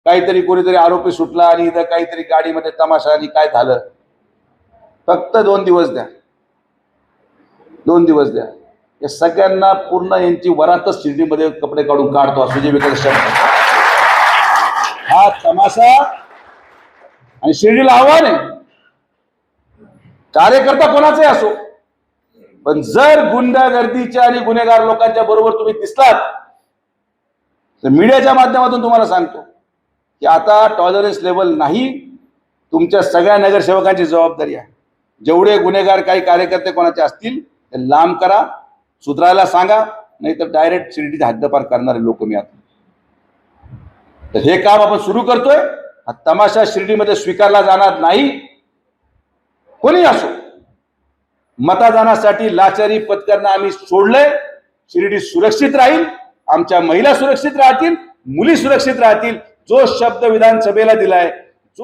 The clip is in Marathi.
काहीतरी कोणीतरी आरोपी सुटला आणि इथं काहीतरी गाडीमध्ये तमाशा आणि काय झालं. फक्त 2 दिवस द्या, 2 दिवस द्या. या सगळ्यांना पूर्ण यांची वरातच शिर्डीमध्ये कपडे काढून काढतो. सुजय विखे शब्द हा तमाशा. आणि शिर्डीला आव्हान आहे, कार्यकर्ता कोणाचाही असो, पण जर गुंडागर्दीच्या आणि गुन्हेगार लोकांच्या बरोबर तुम्ही दिसलात तर मीडियाच्या माध्यमातून तुम्हाला सांगतो की आता टॉलरन्स लेवल नाही. तुमच्या सगळ्या नगरसेवकांची जबाबदारी आहे. जेवढे गुन्हेगार काही कार्यकर्ते कोणाचे असतील ते लांब करा, सुधारायला सांगा, नाही तर डायरेक्ट शिर्डीची हद्दपार करणारे लोक मी आता. तर हे काम आपण सुरू करतोय. हा तमाशा शिर्डीमध्ये स्वीकारला जाणार नाही. कोणी असो, मतदानासाठी लाचारी पत्करणं आम्ही सोडलंय. शिर्डी सुरक्षित राहील, आमच्या महिला सुरक्षित राहतील, मुली सुरक्षित राहतील. जो शब्द विधानसभेला दिलाय